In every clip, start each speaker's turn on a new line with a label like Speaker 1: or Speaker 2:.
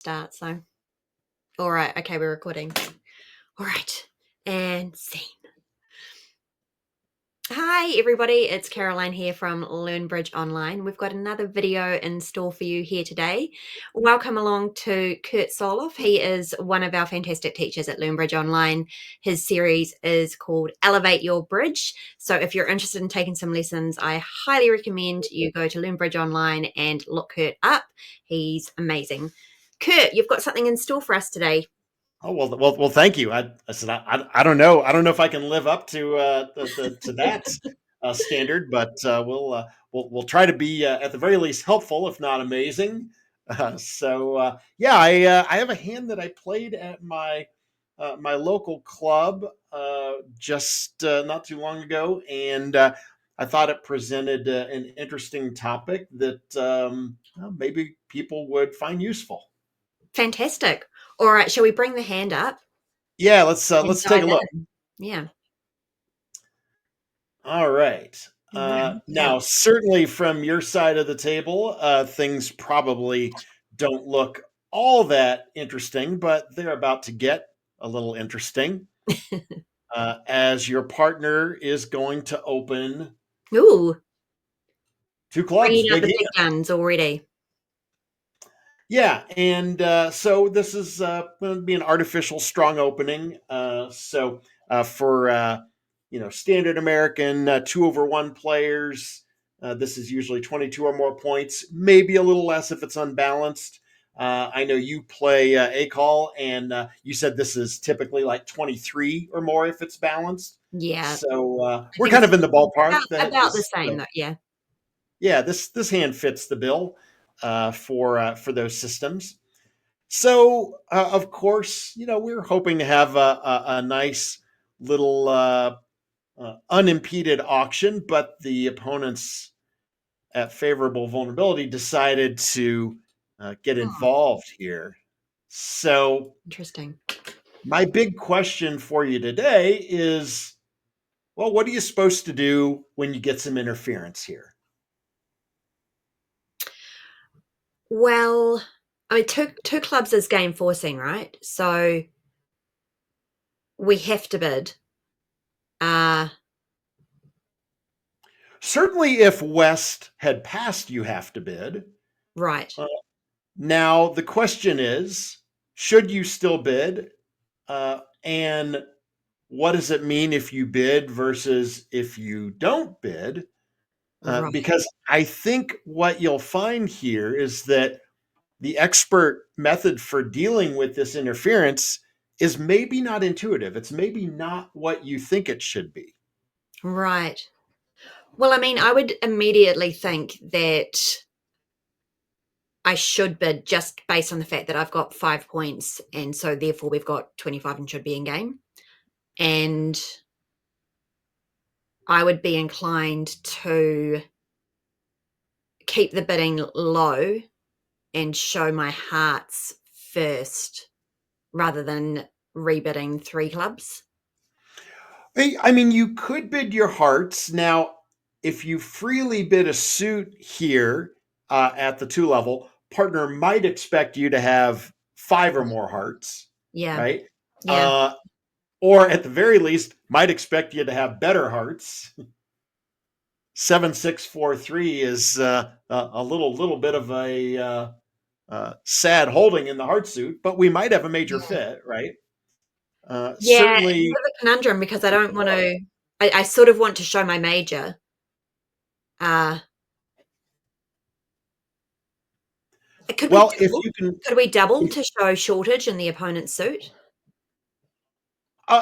Speaker 1: Start, so. All right, okay, we're recording. All right, and scene. Hi, everybody. It's Caroline here from LearnBridge Online. We've got another video in store for you here today. Welcome along to Curt Soloff. He is one of our fantastic teachers at LearnBridge Online. His series is called Elevate Your Bridge. So if you're interested in taking some lessons, I highly recommend you go to LearnBridge Online and look Curt up. He's amazing. Curt, you've got something in store for us today.
Speaker 2: Oh well. Thank you. I said I don't know. I don't know if I can live up to to that standard, but we'll try to be at the very least helpful, if not amazing. I have a hand that I played at my local club just not too long ago, and I thought it presented an interesting topic that maybe people would find useful.
Speaker 1: Fantastic. All right, shall we bring the hand up?
Speaker 2: Yeah, let's take a look.
Speaker 1: Yeah.
Speaker 2: All right.
Speaker 1: Yeah.
Speaker 2: Now, certainly from your side of the table, things probably don't look all that interesting, but they're about to get a little interesting as your partner is going to open
Speaker 1: Ooh,
Speaker 2: two clubs.
Speaker 1: bringing out
Speaker 2: Big
Speaker 1: the
Speaker 2: hand.
Speaker 1: big guns already.
Speaker 2: Yeah, and so this is going to be an artificial strong opening. For standard American 2/1 players, this is usually 22 or more points, maybe a little less if it's unbalanced. I know you play A-Call, and you said this is typically like 23 or more if it's balanced.
Speaker 1: Yeah.
Speaker 2: So we're kind of in the ballpark.
Speaker 1: About the same, though. Yeah.
Speaker 2: Yeah, this hand fits the bill for those systems. So, of course, we're hoping to have a nice little unimpeded auction, but the opponents at favorable vulnerability decided to get involved here. So,
Speaker 1: Interesting.
Speaker 2: my big question for you today is, well, what are you supposed to do when you get some interference here?
Speaker 1: Well, I mean, two clubs is game forcing, right? So we have to bid.
Speaker 2: Certainly, if West had passed, you have to bid.
Speaker 1: Right.
Speaker 2: Now, the question is, should you still bid? And what does it mean if you bid versus if you don't bid?
Speaker 1: Right.
Speaker 2: Because I think what you'll find here is that the expert method for dealing with this interference is maybe not intuitive. It's maybe not what you think it should be.
Speaker 1: Right. Well, I mean, I would immediately think that I should bid just based on the fact that I've got 5 points, and so therefore we've got 25 and should be in game. And I would be inclined to keep the bidding low and show my hearts first rather than rebidding 3 clubs.
Speaker 2: I mean, you could bid your hearts. Now, if you freely bid a suit here at the 2 level, partner might expect you to have 5 or more hearts,
Speaker 1: Yeah.
Speaker 2: right?
Speaker 1: Yeah.
Speaker 2: Or at the very least, might expect you to have better hearts. 7, 6, 4, 3 is a little bit of a sad holding in the heart suit, but we might have a major fit, right? Certainly,
Speaker 1: It's a bit of a conundrum because I don't want to. I sort of want to show my major. Could we double to show shortage in the opponent's suit?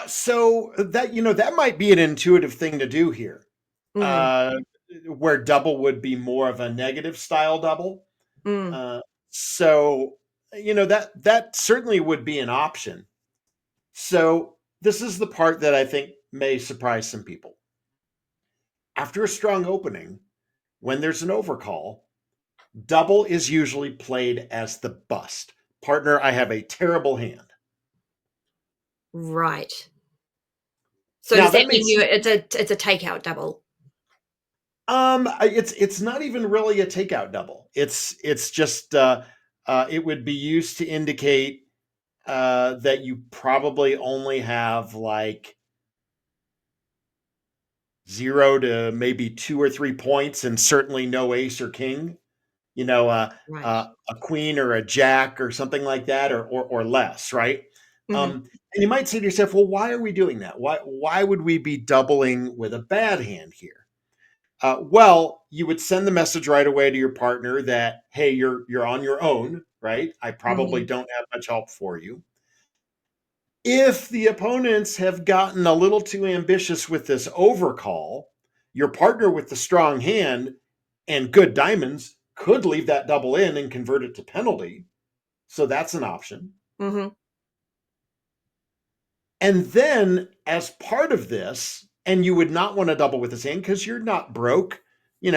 Speaker 2: So that might be an intuitive thing to do here, where double would be more of a negative style double. So that certainly would be an option. So this is the part that I think may surprise some people. After a strong opening, when there's an overcall, double is usually played as the bust. Partner, I have a terrible hand.
Speaker 1: Right. So does that mean it's a takeout double?
Speaker 2: It's not even really a takeout double. It's just It would be used to indicate that you probably only have like 0 to maybe 2 or 3 points, and certainly no ace or king.
Speaker 1: Right.
Speaker 2: A queen or a jack or something like that, or less, right?
Speaker 1: Mhm.
Speaker 2: And you might say to yourself, well, why are we doing that? Why would we be doubling with a bad hand here? Well, you would send the message right away to your partner that, hey, you're on your own, right? I probably
Speaker 1: Mhm.
Speaker 2: don't have much help for you. If the opponents have gotten a little too ambitious with this overcall, your partner with the strong hand and good diamonds could leave that double in and convert it to penalty. So that's an option.
Speaker 1: Mhm.
Speaker 2: And then, as part of this, and you would not want to double with his hand because you're not broke. You've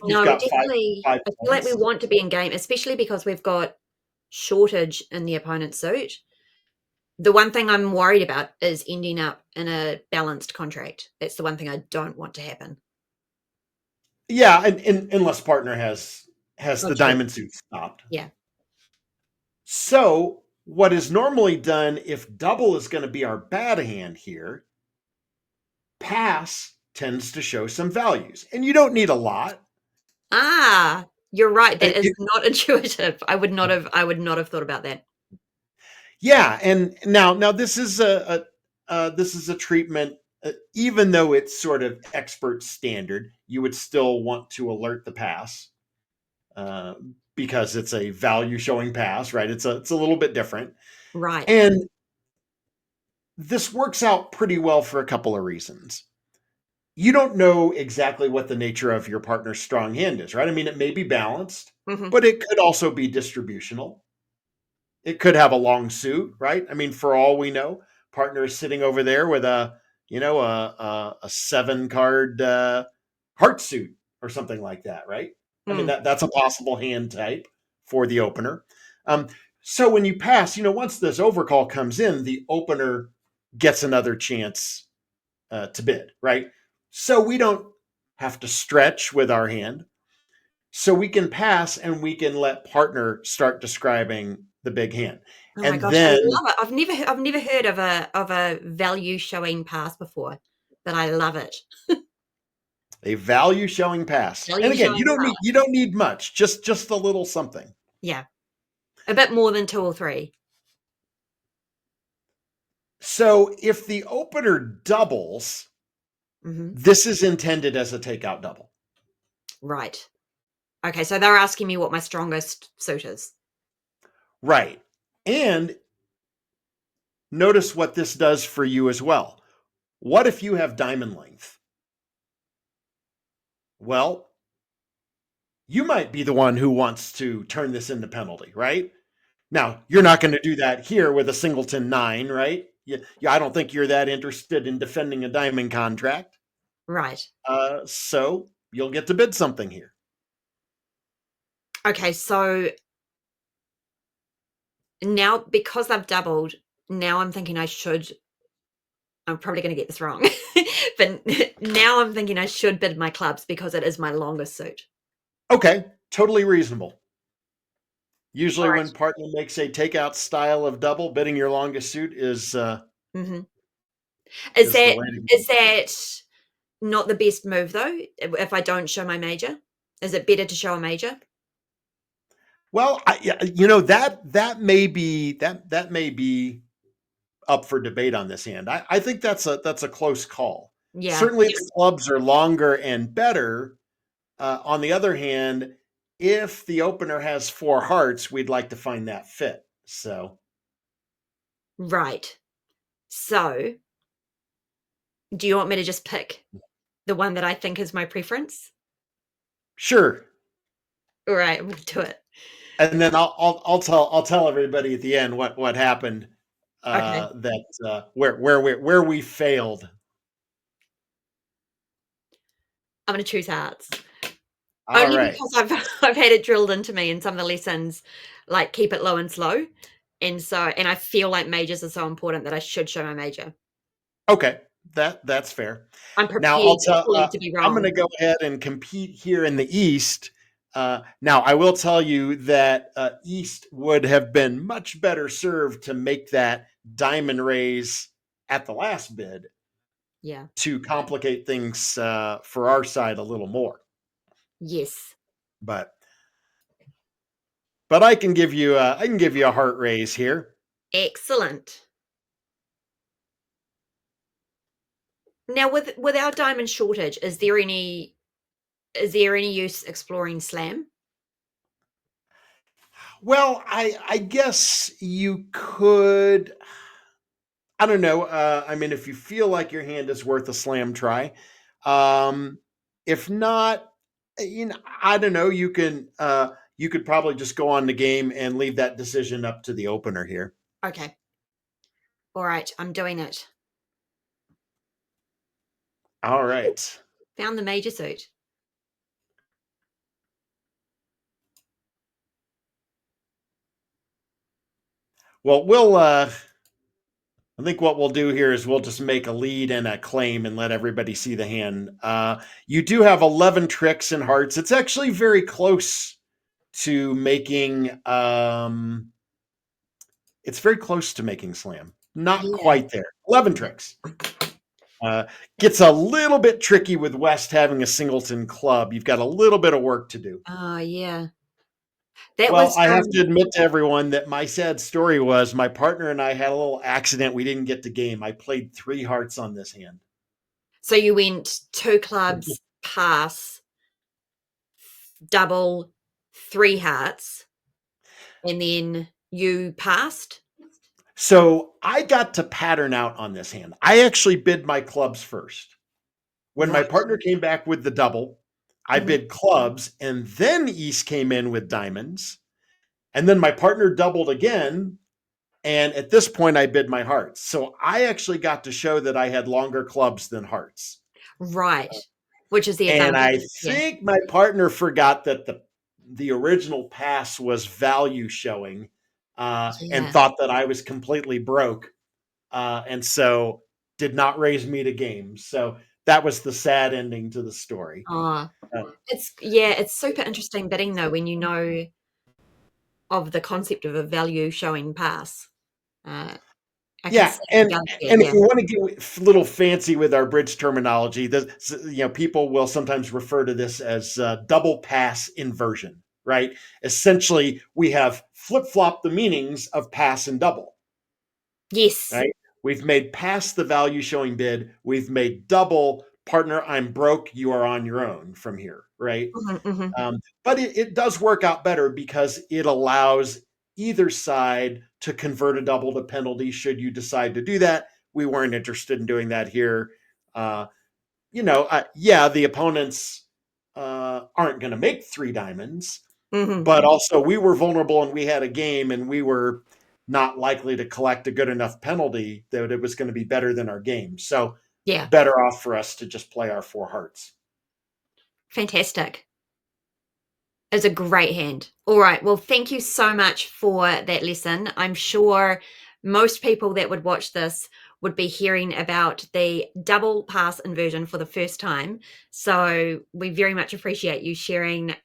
Speaker 1: No, we
Speaker 2: got
Speaker 1: definitely
Speaker 2: five
Speaker 1: I feel like we
Speaker 2: points.
Speaker 1: want to be in game, especially because we've got shortage in the opponent's suit. The one thing I'm worried about is ending up in a balanced contract. That's the one thing I don't want to happen.
Speaker 2: Yeah, and unless partner has
Speaker 1: Oh,
Speaker 2: the
Speaker 1: true.
Speaker 2: diamond suit stopped.
Speaker 1: Yeah.
Speaker 2: So what is normally done if double is going to be our bad hand here, pass tends to show some values, and you don't need a lot.
Speaker 1: Ah, you're right,
Speaker 2: Uh,
Speaker 1: that is
Speaker 2: you-
Speaker 1: not intuitive. I would not have thought about that.
Speaker 2: yeah, and now this is a treatment. Even though it's sort of expert standard, you would still want to alert the pass uh, because it's a value showing pass, right? It's a little bit different,
Speaker 1: Right.
Speaker 2: and this works out pretty well for a couple of reasons. You don't know exactly what the nature of your partner's strong hand is, right? I mean, it may be balanced,
Speaker 1: Mhm.
Speaker 2: but it could also be distributional. It could have a long suit, right? I mean, for all we know, partner is sitting over there with a 7 card heart suit or something like that, right? I mean,
Speaker 1: Mm.
Speaker 2: that's a possible hand type for the opener. Um, so when you pass, once this overcall comes in, the opener gets another chance to bid, right? So we don't have to stretch with our hand. So we can pass and we can let partner start describing the big hand.
Speaker 1: Oh my
Speaker 2: And
Speaker 1: gosh, I
Speaker 2: then
Speaker 1: love it. I've never heard of a value showing pass before, but I love it.
Speaker 2: a value showing pass. And
Speaker 1: Value
Speaker 2: again,
Speaker 1: showing
Speaker 2: you
Speaker 1: pass.
Speaker 2: don't need much, just a little something.
Speaker 1: Yeah, a bit more than 2 or 3.
Speaker 2: So if the opener doubles,
Speaker 1: Mhm.
Speaker 2: this is intended as a takeout double.
Speaker 1: Right. Okay, so they're asking me what my strongest suit is.
Speaker 2: Right. And notice what this does for you as well. What if you have diamond length? Well, you might be the one who wants to turn this into penalty, right? Now, you're
Speaker 1: Uh-huh.
Speaker 2: not going to do that here with a singleton 9, right? Yeah, I don't think you're that interested in defending a diamond contract.
Speaker 1: Right.
Speaker 2: So you'll get to bid something here.
Speaker 1: Okay, so now because I've doubled, now I'm probably gonna get this wrong, but now I'm thinking I should bid my clubs because it is my longest suit.
Speaker 2: Okay, totally reasonable. Usually, when
Speaker 1: Alright.
Speaker 2: partner makes a takeout style of double, bidding your longest suit
Speaker 1: Mhm. Is
Speaker 2: is the
Speaker 1: that
Speaker 2: way to go.
Speaker 1: is that not the best move though, if I don't show my major? Is it better to show a major?
Speaker 2: Well, yeah, that may be up for debate on this hand. I think that's a close call.
Speaker 1: Yeah,
Speaker 2: Certainly, the
Speaker 1: just
Speaker 2: clubs are longer and better. On the other hand, if the opener has 4 hearts, we'd like to find that fit. So
Speaker 1: right. So, do you want me to just pick the one that I think is my preference?
Speaker 2: sure,
Speaker 1: Alright, I'm gonna do it.
Speaker 2: and then I'll tell everybody at the end what happened.
Speaker 1: Okay,
Speaker 2: That where we failed.
Speaker 1: I'm gonna choose hearts.
Speaker 2: All
Speaker 1: Only
Speaker 2: right.
Speaker 1: because I've I've had it drilled into me in some of the lessons, like, keep it low and slow, and I feel like majors are so important that I should show my major.
Speaker 2: Okay. That's fair.
Speaker 1: I'm
Speaker 2: Now I'll
Speaker 1: prepared
Speaker 2: tell.
Speaker 1: fully to be
Speaker 2: I'm going
Speaker 1: wrong.
Speaker 2: to go ahead and compete here in the East. Now, I will tell you that East would have been much better served to make that diamond raise at the last bid
Speaker 1: Yeah.
Speaker 2: to complicate things for our side a little more.
Speaker 1: Yes.
Speaker 2: But I can give you a heart raise here.
Speaker 1: Excellent. Now, with our diamond shortage, is there any use exploring slam?
Speaker 2: Well, I guess you could. I don't know. I mean, if you feel like your hand is worth a slam try, um, if not, I don't know. You could probably just go on the game and leave that decision up to the opener here.
Speaker 1: Okay. All right, I'm doing it.
Speaker 2: All
Speaker 1: Ooh,
Speaker 2: right.
Speaker 1: found the major suit.
Speaker 2: Well, I think what we'll do here is we'll just make a lead and a claim and let everybody see the hand. You do have 11 tricks and hearts. It's actually very close to making. It's very close to making slam. Not
Speaker 1: Yeah.
Speaker 2: quite there. 11 tricks. Uh, Gets a little bit tricky with West having a singleton club. You've got a little bit of work to do.
Speaker 1: Oh, yeah. That
Speaker 2: Well,
Speaker 1: was,
Speaker 2: I have to admit to everyone that my sad story was my partner and I had a little accident. We didn't get the game. I played 3 hearts on this hand.
Speaker 1: so you went 2 clubs, pass, double, 3 hearts, and then you passed?
Speaker 2: So I got to pattern out on this hand. I actually bid my clubs first. When my
Speaker 1: Right.
Speaker 2: partner came back with the double, I
Speaker 1: Mhm.
Speaker 2: bid clubs, and then East came in with diamonds. And then my partner doubled again. And at this point, I bid my hearts. So I actually got to show that I had longer clubs than hearts.
Speaker 1: Right. Which is the
Speaker 2: And
Speaker 1: advantage.
Speaker 2: I
Speaker 1: Yeah.
Speaker 2: think my partner forgot that the original pass was value showing, and
Speaker 1: Yeah.
Speaker 2: thought that I was completely broke, and so did not raise me to games. So that was the sad ending to the story.
Speaker 1: Oh,
Speaker 2: Uh,
Speaker 1: it's super interesting bidding though when you know of the concept of a value showing pass. Uh, I can
Speaker 2: Yeah,
Speaker 1: see the value there,
Speaker 2: and if
Speaker 1: yeah.
Speaker 2: we want to get a little fancy with our bridge terminology, people will sometimes refer to this as double pass inversion, right? Essentially, we have flip flopped the meanings of pass and double,
Speaker 1: Yes.
Speaker 2: right? We've made pass the value showing bid. We've made double partner. I'm broke. You are on your own from here, right?
Speaker 1: Mhm, mhm.
Speaker 2: But it does work out better because it allows either side to convert a double to penalty should you decide to do that. We weren't interested in doing that here. Uh, yeah, the opponents aren't going to make 3 diamonds,
Speaker 1: Mhm.
Speaker 2: but also we were vulnerable and we had a game and we were not likely to collect a good enough penalty that it was going to be better than our game. So
Speaker 1: Yeah.
Speaker 2: better off for us to just play our 4 hearts.
Speaker 1: Fantastic. It's a great hand. All right. Well, thank you so much for that lesson. I'm sure most people that would watch this would be hearing about the double pass inversion for the first time. So we very much appreciate you sharing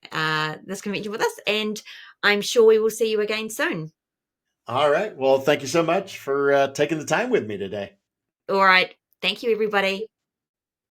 Speaker 1: this convention with us, and I'm sure we will see you again soon.
Speaker 2: All right. Well, thank you so much for taking the time with me today.
Speaker 1: All right. Thank you, everybody.